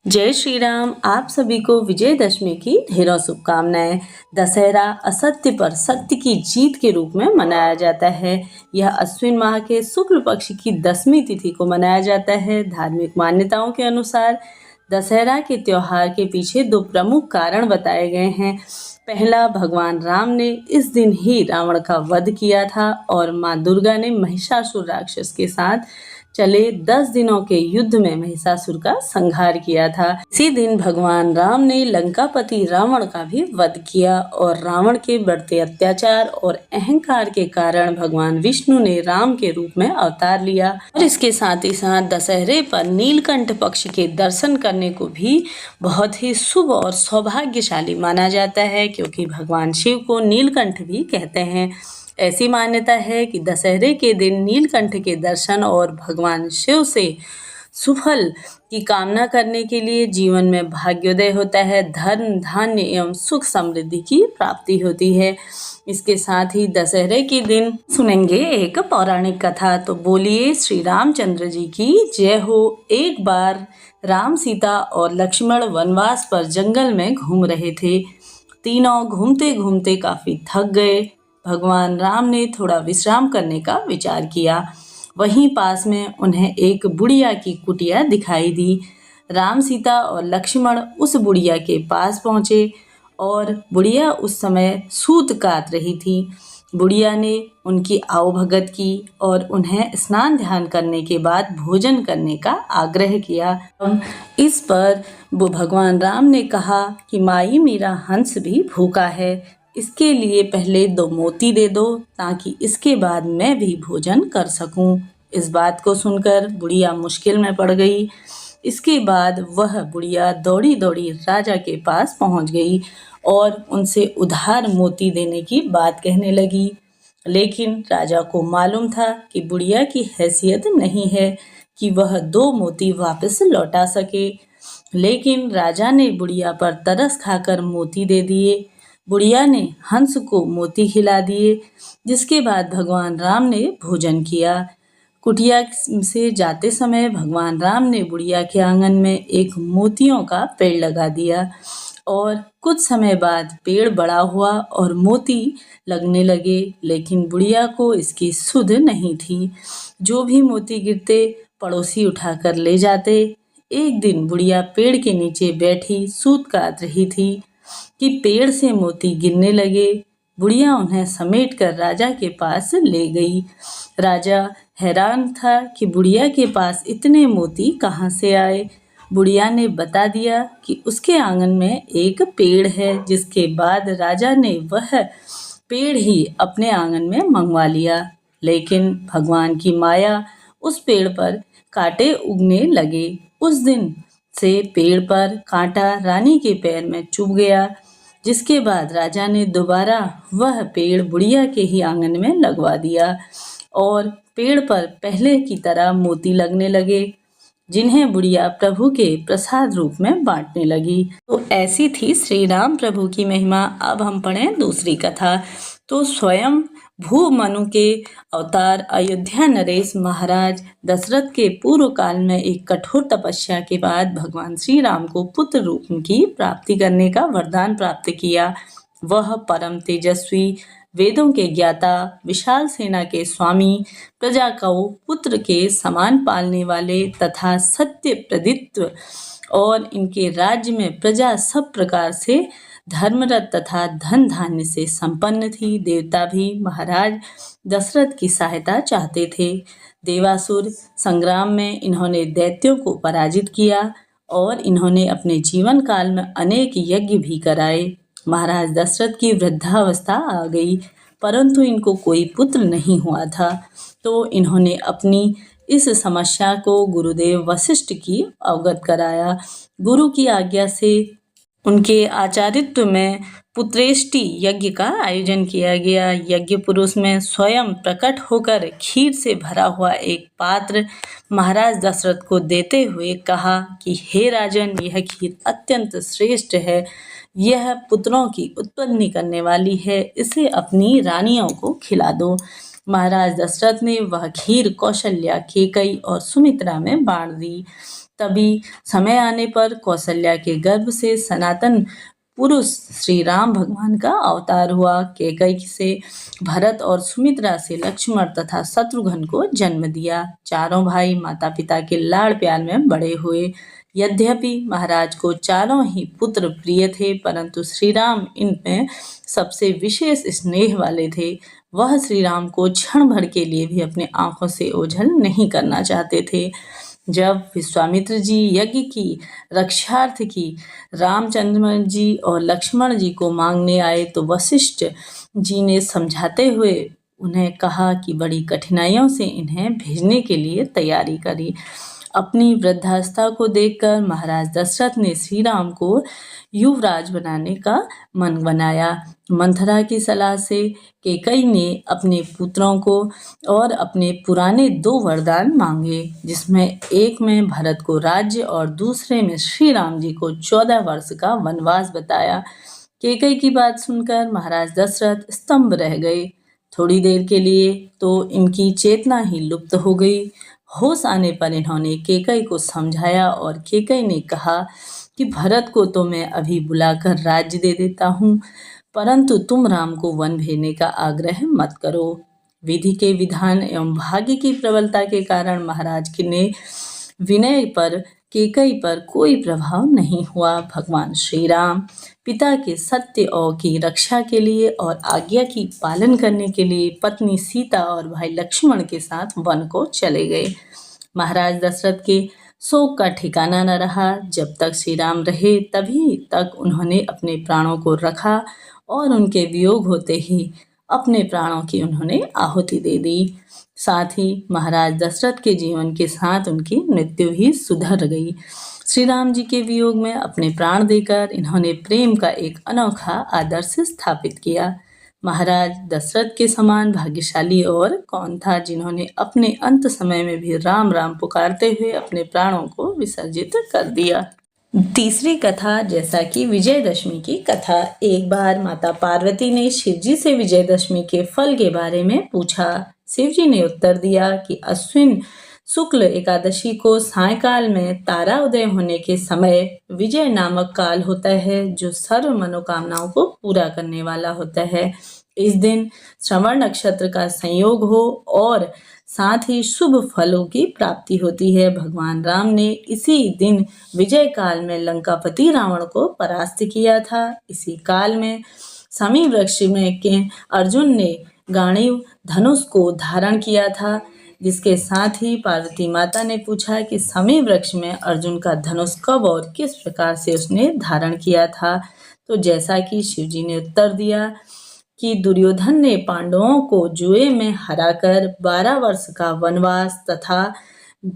जय श्री राम। आप सभी को विजयदशमी की ढेरों शुभकामनाएं। दशहरा असत्य पर सत्य की जीत के रूप में मनाया जाता है। यह अश्विन माह के शुक्ल पक्ष की 10वीं तिथि को मनाया जाता है। धार्मिक मान्यताओं के अनुसार दशहरा के त्योहार के पीछे दो प्रमुख कारण बताए गए हैं। पहला, भगवान राम ने इस दिन ही रावण का वध किया था और माँ दुर्गा ने महिषासुर राक्षस के साथ चले 10 दिनों के युद्ध में महिषासुर का संहार किया था। इसी दिन भगवान राम ने लंकापति रावण का भी वध किया और रावण के बढ़ते अत्याचार और अहंकार के कारण भगवान विष्णु ने राम के रूप में अवतार लिया। और इसके साथ ही साथ दशहरे पर नीलकंठ पक्ष के दर्शन करने को भी बहुत ही शुभ और सौभाग्यशाली माना जाता है, क्योंकि भगवान शिव को नीलकंठ भी कहते हैं। ऐसी मान्यता है कि दशहरे के दिन नीलकंठ के दर्शन और भगवान शिव से सुफल की कामना करने के लिए जीवन में भाग्योदय होता है, धन धान्य एवं सुख समृद्धि की प्राप्ति होती है। इसके साथ ही दशहरे के दिन सुनेंगे एक पौराणिक कथा। तो बोलिए श्री रामचंद्र जी की जय हो। एक बार राम, सीता और लक्ष्मण वनवास पर जंगल में घूम रहे थे। तीनों घूमते घूमते काफी थक गए। भगवान राम ने थोड़ा विश्राम करने का विचार किया। वहीं पास में उन्हें एक बुढ़िया की कुटिया दिखाई दी। राम, सीता और लक्ष्मण उस बुढ़िया के पास पहुँचे और बुढ़िया उस समय सूत काट रही थी। बुढ़िया ने उनकी आवभगत की और उन्हें स्नान ध्यान करने के बाद भोजन करने का आग्रह किया। इस पर वो भगवान राम ने कहा कि माई, मेरा हंस भी भूखा है, इसके लिए पहले 2 मोती दे दो ताकि इसके बाद मैं भी भोजन कर सकूं। इस बात को सुनकर बुढ़िया मुश्किल में पड़ गई। इसके बाद वह बुढ़िया दौड़ी दौड़ी राजा के पास पहुंच गई और उनसे उधार मोती देने की बात कहने लगी। लेकिन राजा को मालूम था कि बुढ़िया की हैसियत नहीं है कि वह 2 मोती वापस लौटा सके। लेकिन राजा ने बुढ़िया पर तरस खाकर मोती दे दिए। बुढ़िया ने हंस को मोती खिला दिए, जिसके बाद भगवान राम ने भोजन किया। कुटिया से जाते समय भगवान राम ने बुढ़िया के आंगन में एक मोतियों का पेड़ लगा दिया और कुछ समय बाद पेड़ बड़ा हुआ और मोती लगने लगे, लेकिन बुढ़िया को इसकी सुध नहीं थी। जो भी मोती गिरते पड़ोसी उठाकर ले जाते। एक दिन बुढ़िया पेड़ के नीचे बैठी सूत काट रही थी कि पेड़ से मोती गिरने लगे। बुढ़िया उन्हें समेटकर राजा के पास ले गई। राजा हैरान था कि बुढ़िया के पास इतने मोती कहाँ से आए। बुढ़िया ने बता दिया कि उसके आंगन में एक पेड़ है, जिसके बाद राजा ने वह पेड़ ही अपने आंगन में मंगवा लिया। लेकिन भगवान की माया, उस पेड़ पर कांटे उगने लगे। उस दिन से पेड़ पर कांटा रानी के पैर में चुभ गया, जिसके बाद राजा ने दोबारा वह पेड़ बुढ़िया के ही आंगन में लगवा दिया और पेड़ पर पहले की तरह मोती लगने लगे, जिन्हें बुढ़िया प्रभु के प्रसाद रूप में बांटने लगी। तो ऐसी थी श्री राम प्रभु की महिमा। अब हम पढ़ें दूसरी कथा। तो स्वयं भू मनु के अवतार अयोध्या नरेश महाराज दशरथ के पूर्व काल में एक कठोर तपस्या के बाद भगवान श्री राम को पुत्र रूप की प्राप्ति करने का वरदान प्राप्त किया। वह परम तेजस्वी, वेदों के ज्ञाता, विशाल सेना के स्वामी, प्रजा को पुत्र के समान पालने वाले तथा सत्य प्रदित्व और इनके राज्य में प्रजा सब प्रकार से धर्मरत तथा धन धान्य से संपन्न थी। देवता भी महाराज दशरथ की सहायता चाहते थे। देवासुर संग्राम में इन्होंने दैत्यों को पराजित किया और इन्होंने अपने जीवन काल में अनेक यज्ञ भी कराए। महाराज दशरथ की वृद्धावस्था आ गई, परंतु इनको कोई पुत्र नहीं हुआ था। तो इन्होंने अपनी इस समस्या को गुरुदेव वशिष्ठ की अवगत कराया। गुरु की आज्ञा से उनके आचार्यत्व में पुत्रेष्टि यज्ञ का आयोजन किया गया। यज्ञ पुरुष में स्वयं प्रकट होकर खीर से भरा हुआ एक पात्र महाराज दशरथ को देते हुए कहा कि हे राजन, यह खीर अत्यंत श्रेष्ठ है। यह पुत्रों की उत्पत्ति करने वाली है, इसे अपनी रानियों को खिला दो। महाराज दशरथ ने वह खीर कौशल्या, केकई और सुमित्रा में बांट दी। तभी समय आने पर कौशल्या के गर्भ से सनातन पुरुष श्री राम भगवान का अवतार हुआ। कैकई से भरत और सुमित्रा से लक्ष्मण तथा शत्रुघ्न को जन्म दिया। चारों भाई माता पिता के लाड़ प्यार में बड़े हुए। यद्यपि महाराज को चारों ही पुत्र प्रिय थे, परंतु श्री राम इनमें सबसे विशेष स्नेह वाले थे। वह श्री राम को क्षण भर के लिए भी अपने आंखों से ओझल नहीं करना चाहते थे। जब विश्वामित्र जी यज्ञ की रक्षार्थ की रामचंद्र जी और लक्ष्मण जी को मांगने आए तो वशिष्ठ जी ने समझाते हुए उन्हें कहा कि बड़ी कठिनाइयों से इन्हें भेजने के लिए तैयारी करी। अपनी वृद्धावस्था को देखकर महाराज दशरथ ने श्री राम को युवराज बनाने का मन बनाया। मंथरा की सलाह से कैकई ने अपने पुत्रों को और अपने पुराने 2 वरदान मांगे, जिसमें एक में भरत को राज्य और दूसरे में श्री राम जी को 14 वर्ष का वनवास बताया। कैकई की बात सुनकर महाराज दशरथ स्तंभ रह गए। थोड़ी देर के लिए तो इनकी चेतना ही लुप्त हो गई। होश आने पर इन्होंने कैकई को समझाया और कैकई ने कहा कि भरत को तो मैं अभी बुलाकर राज्य दे देता हूँ, परंतु तुम राम को वन भेजने का आग्रह मत करो। विधि के विधान एवं भाग्य की प्रबलता के कारण महाराज ने विनय पर कैकई पर कोई प्रभाव नहीं हुआ। भगवान श्री राम पिता के सत्य और की रक्षा के लिए और आज्ञा की पालन करने के लिए पत्नी सीता और भाई लक्ष्मण के साथ वन को चले गए। महाराज दशरथ के शोक का ठिकाना न रहा। जब तक श्री राम रहे तभी तक उन्होंने अपने प्राणों को रखा और उनके वियोग होते ही अपने प्राणों की उन्होंने आहुति दे दी। साथ ही महाराज दशरथ के जीवन के साथ उनकी मृत्यु भी सुधर गई। श्री राम जी के वियोग में अपने प्राण देकर इन्होंने प्रेम का एक अनोखा आदर्श स्थापित किया। महाराज दशरथ के समान भाग्यशाली और कौन था जिन्होंने अपने अंत समय में भी राम राम पुकारते हुए अपने प्राणों को विसर्जित कर दिया। तीसरी कथा, जैसा कि विजयदशमी की कथा। एक बार माता पार्वती ने शिवजी से विजयदशमी के फल के बारे में पूछा। शिवजी ने उत्तर दिया कि अश्विन शुक्ल एकादशी को सायकाल में तारा उदय होने के समय विजय नामक काल होता है, जो सर्व मनोकामनाओं को पूरा करने वाला होता है। इस दिन श्रवण नक्षत्र का संयोग हो और साथ ही शुभ फलों की प्राप्ति होती है। भगवान राम ने इसी दिन विजय काल में लंकापति रावण को परास्त किया था। इसी काल में शमी वृक्ष में के अर्जुन ने गांडीव धनुष को धारण किया था, जिसके साथ ही पार्वती माता ने पूछा कि शमी वृक्ष में अर्जुन का धनुष कब और किस प्रकार से उसने धारण किया था। तो जैसा कि शिवजी ने उत्तर दिया कि दुर्योधन ने पांडवों को जुए में हराकर 12 वर्ष का वनवास तथा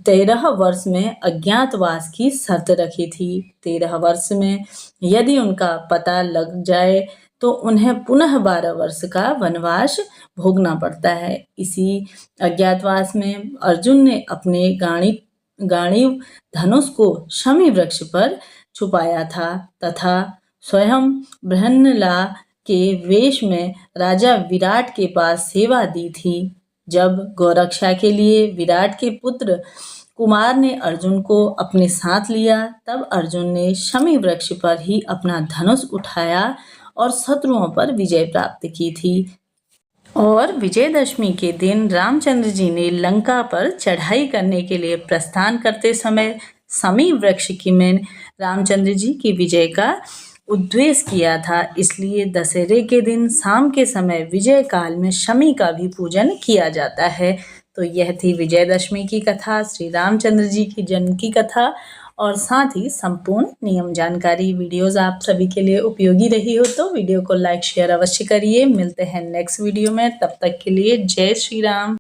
13 वर्ष में अज्ञातवास की शर्त रखी थी। 13 वर्ष में यदि उनका पता लग जाए तो उन्हें पुनः 12 वर्ष का वनवास भोगना पड़ता है। इसी अज्ञातवास में अर्जुन ने अपने गांडीव धनुष को शमी वृक्ष पर छुपाया था तथा स्वयं बृहन्नला के वेश में राजा विराट के पास सेवा दी थी। जब गौरक्षा के लिए विराट के पुत्र कुमार ने अर्जुन को अपने साथ लिया, तब अर्जुन ने शमी वृक्ष पर ही अपना धनुष उठाया और शत्रुओं पर विजय प्राप्त की थी। और विजयदशमी के दिन रामचंद्र जी ने लंका पर चढ़ाई करने के लिए प्रस्थान करते समय शमी वृक्ष की में रामचंद्र जी की विजय का उद्देश्य किया था। इसलिए दशहरे के दिन शाम के समय विजय काल में शमी का भी पूजन किया जाता है। तो यह थी विजयदशमी की कथा, श्री रामचंद्र जी की जन्म की कथा और साथ ही संपूर्ण नियम जानकारी। वीडियोस आप सभी के लिए उपयोगी रही हो तो वीडियो को लाइक शेयर अवश्य करिए। मिलते हैं नेक्स्ट वीडियो में, तब तक के लिए जय श्री राम।